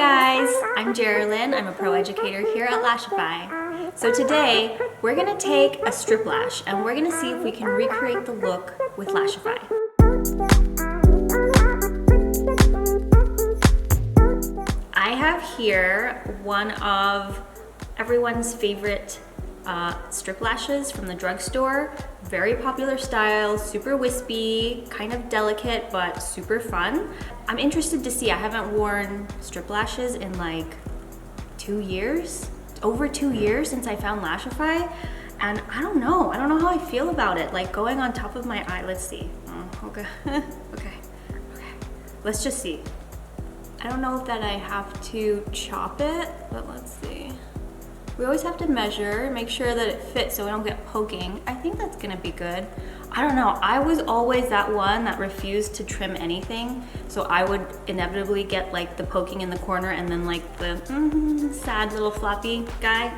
guys, I'm Geraldine. I'm a pro educator here at Lashify. So today we're gonna take a strip lash and we're gonna see if we can recreate the look with Lashify. I have here one of everyone's favorite strip lashes from the drugstore. Very popular style, super wispy, kind of delicate, but super fun. I'm interested to see, I haven't worn strip lashes in like 2 years, over 2 years since I found Lashify. And I don't know how I feel about it. Like going on top of my eye, let's see. Okay, okay, let's just see. I don't know if that I have to chop it, but let's see. We always have to measure, make sure that it fits so we don't get poking. I think that's gonna be good. I don't know, I was always that one that refused to trim anything. So I would inevitably get like the poking in the corner and then like the sad little floppy guy.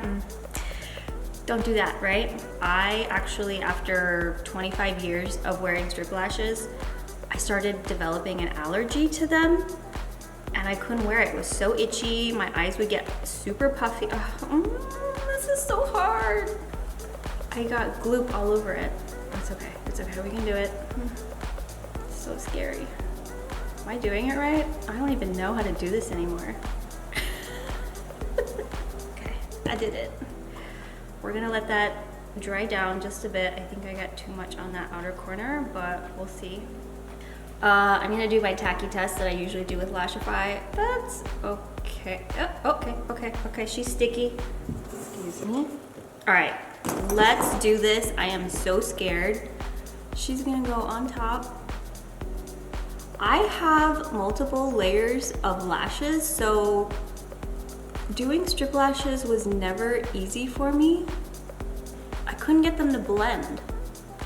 Don't do that, right? I actually, after 25 years of wearing strip lashes, I started developing an allergy to them. And I couldn't wear it. It was so itchy. My eyes would get super puffy. This is so hard. I got gloop all over it. It's okay. It's okay. We can do it. It's so scary. Am I doing it right? I don't even know how to do this anymore. Okay, I did it. We're gonna let that dry down just a bit. I think I got too much on that outer corner, but we'll see. I'm gonna do my tacky test that I usually do with Lashify. That's okay. Oh, okay, she's sticky. Excuse me. All right, let's do this. I am so scared. She's gonna go on top. I have multiple layers of lashes, so doing strip lashes was never easy for me. I couldn't get them to blend.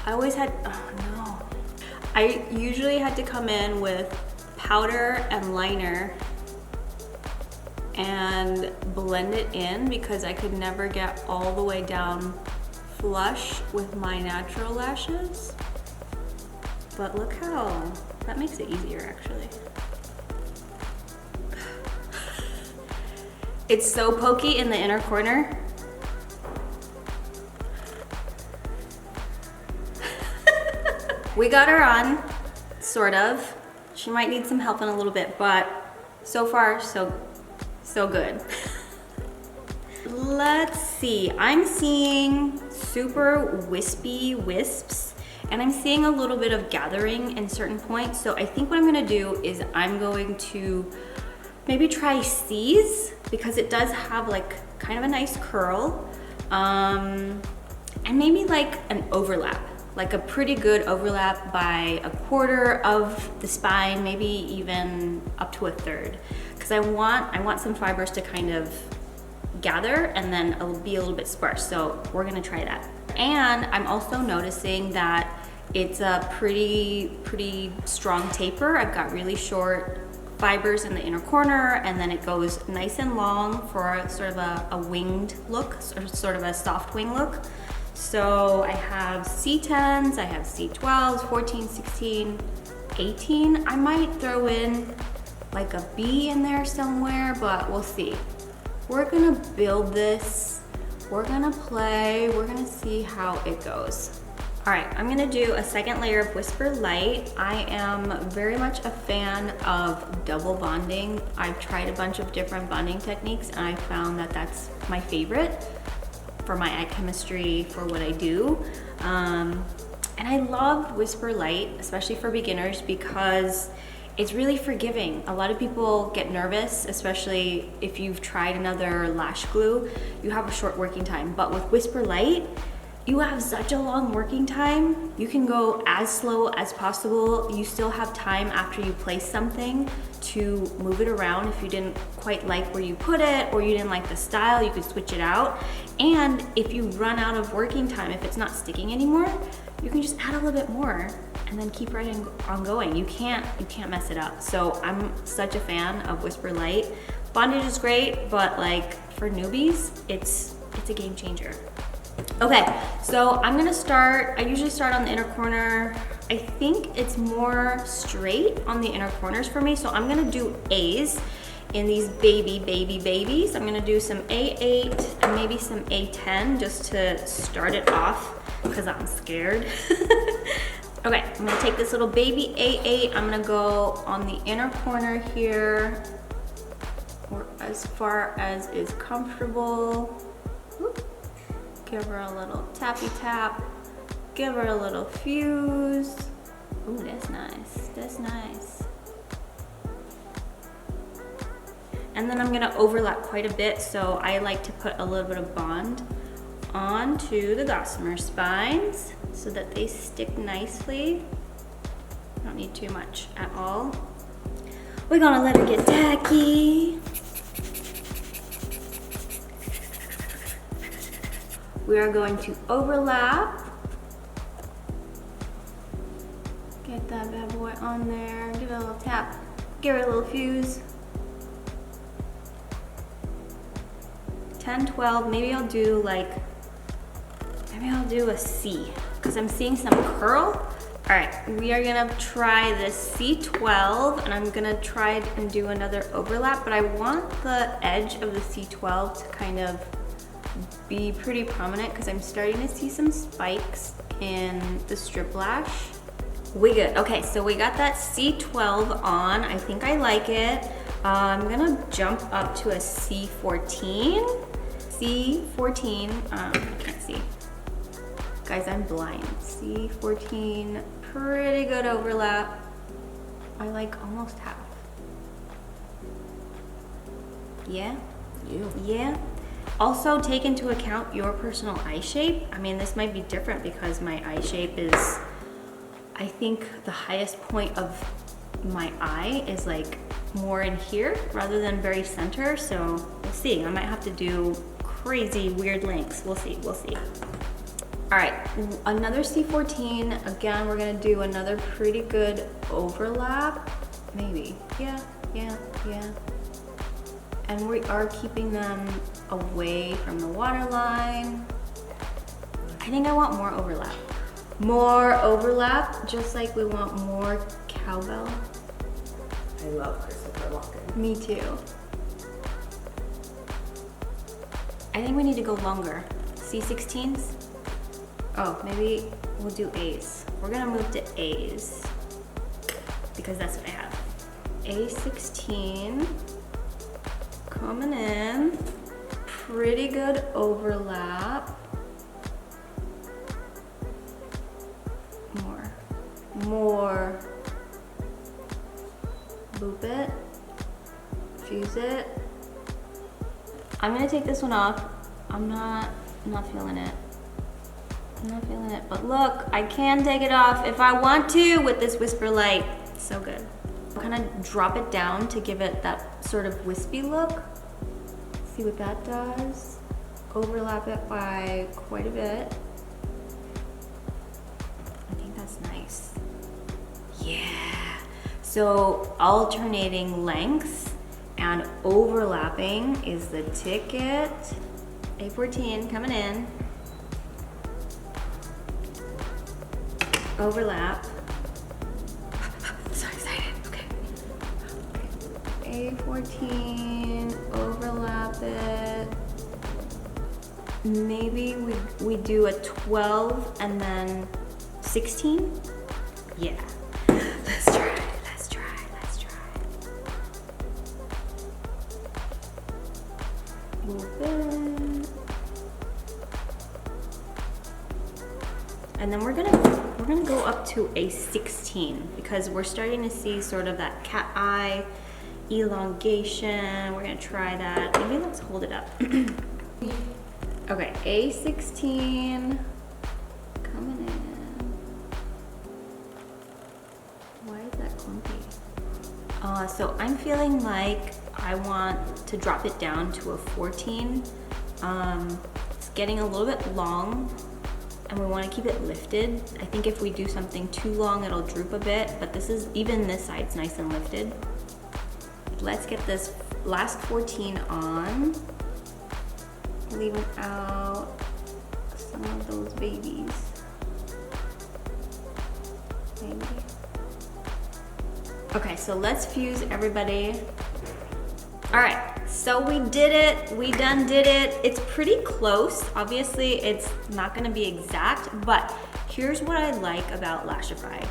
I always had, oh no. I usually had to come in with powder and liner and blend it in because I could never get all the way down flush with my natural lashes. But look how, that makes it easier actually. It's so pokey in the inner corner. We got her on, sort of. She might need some help in a little bit, but so far, so good. Let's see, I'm seeing super wispy wisps, and I'm seeing a little bit of gathering in certain points. So I think what I'm gonna do is I'm going to maybe try C's, because it does have like kind of a nice curl, and maybe like an overlap. Like a pretty good overlap by 1/4 of the spine, maybe even up to 1/3. Because I want some fibers to kind of gather and then it'll be a little bit sparse. So we're gonna try that. And I'm also noticing that it's a pretty strong taper. I've got really short fibers in the inner corner, and then it goes nice and long for sort of a winged look, sort of a soft wing look. So I have C10s, I have C12s, 14, 16, 18. I might throw in like a B in there somewhere, but we'll see. We're gonna build this, we're gonna play, we're gonna see how it goes. All right, I'm gonna do a second layer of Whisper Light. I am very much a fan of double bonding. I've tried a bunch of different bonding techniques and I found that that's my favorite for my eye chemistry, for what I do. And I love Whisper Light, especially for beginners, because it's really forgiving. A lot of people get nervous, especially if you've tried another lash glue. You have a short working time, but with Whisper Light, you have such a long working time. You can go as slow as possible. You still have time after you place something to move it around. If you didn't quite like where you put it or you didn't like the style, you could switch it out. And if you run out of working time, if it's not sticking anymore, you can just add a little bit more and then keep right on going. You can't mess it up. So I'm such a fan of Whisper Light. Bondage is great, but like for newbies, it's a game changer. Okay, so I'm gonna start, I usually start on the inner corner. I think it's more straight on the inner corners for me, so I'm gonna do A's. in these babies. I'm gonna do some A8 and maybe some A10 just to start it off because I'm scared. Okay, I'm gonna take this little baby A8. I'm gonna go on the inner corner here, or as far as is comfortable. Whoop. Give her a little tappy tap. Give her a little fuse. Ooh, that's nice, that's nice. And then I'm gonna overlap quite a bit, so I like to put a little bit of bond onto the Gossamer spines so that they stick nicely. Don't need too much at all. We're gonna let her get tacky. We are going to overlap. Get that bad boy on there, give it a little tap, give it a little fuse. 10, 12, maybe I'll do a C, because I'm seeing some curl. All right, we are gonna try this C12, and I'm gonna try and do another overlap, but I want the edge of the C12 to kind of be pretty prominent because I'm starting to see some spikes in the strip lash. We good. Okay, so we got that C12 on. I think I like it. I'm gonna jump up to a C14. C14, I can't see. Guys, I'm blind. C14, pretty good overlap. I like almost half. Yeah? Yeah. Also take into account your personal eye shape. I mean, this might be different because my eye shape is, I think the highest point of my eye is like more in here rather than very center. So we'll see. I might have to do crazy weird lengths. We'll see. We'll see. All right, another C14. Again, we're gonna do another pretty good overlap. Maybe. Yeah. And we are keeping them away from the waterline. I think I want more overlap. More overlap, just like we want more cowbell. I love Christopher Walken. Me too. I think we need to go longer. C16s? Oh, maybe we'll do A's. We're gonna move to A's because that's what I have. A16, coming in. Pretty good overlap. More. Loop it, fuse it. I'm gonna take this one off. I'm not feeling it. I'm not feeling it, but look, I can take it off if I want to with this Whisper Light. So good. Kind of drop it down to give it that sort of wispy look. See what that does. Overlap it by quite a bit. I think that's nice. Yeah. So alternating lengths and overlapping is the ticket. A14 coming in. Overlap. So excited. Okay. A14, overlap it. Maybe we do a 12 and then 16? Yeah. Let's try. Move in. And then we're gonna go up to a 16 because we're starting to see sort of that cat eye elongation. We're gonna try that. Maybe let's hold it up. Okay, A16 coming in. Why is that clumpy? So I'm feeling like I want to drop it down to a 14. It's getting a little bit long and we want to keep it lifted. I think if we do something too long, it'll droop a bit, but even this side's nice and lifted. Let's get this last 14 on, leaving out some of those babies. Maybe. Okay, so let's fuse everybody. All right, so we did it. We done did it. It's pretty close. Obviously, it's not gonna be exact, but here's what I like about Lashify.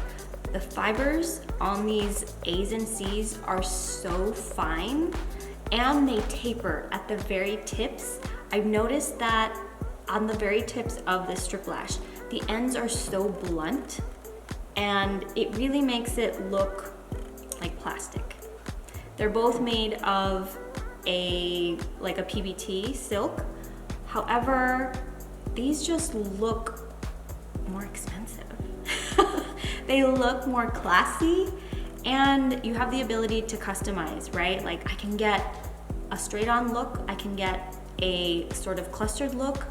The fibers on these A's and C's are so fine, and they taper at the very tips. I've noticed that on the very tips of the strip lash, the ends are so blunt, and it really makes it look like plastic. They're both made of like a PBT silk. However, these just look more expensive. They look more classy, and you have the ability to customize, right? Like I can get a straight on look, I can get a sort of clustered look,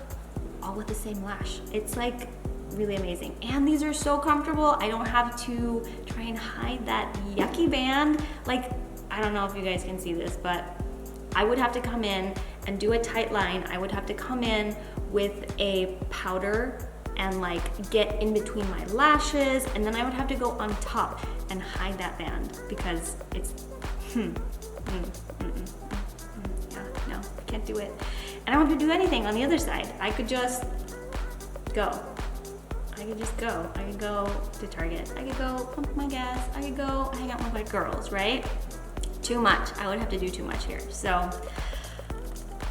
all with the same lash. It's like really amazing. And these are so comfortable. I don't have to try and hide that yucky band. Like, I don't know if you guys can see this, but I would have to come in and do a tight line. I would have to come in with a powder and like get in between my lashes, and then I would have to go on top and hide that band because it's, yeah, no, can't do it. And I don't have to do anything on the other side. I could just go. I could just go. I could go to Target. I could go pump my gas. I could go hang out with my girls, right? Too much. I would have to do too much here. So,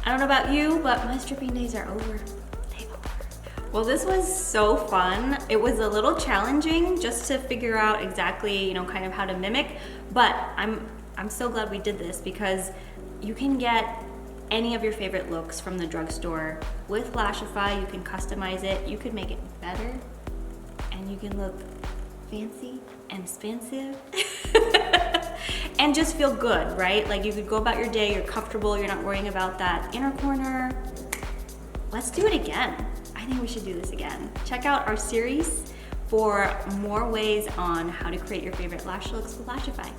I don't know about you, but my stripping days are over. They're over. Well, this was so fun. It was a little challenging just to figure out exactly, kind of how to mimic, but I'm so glad we did this because you can get any of your favorite looks from the drugstore with Lashify. You can customize it, you can make it better, and you can look fancy and expensive and just feel good, right? Like you could go about your day, you're comfortable, you're not worrying about that inner corner. Let's do it again. I think we should do this again. Check out our series for more ways on how to create your favorite lash looks with Lashify.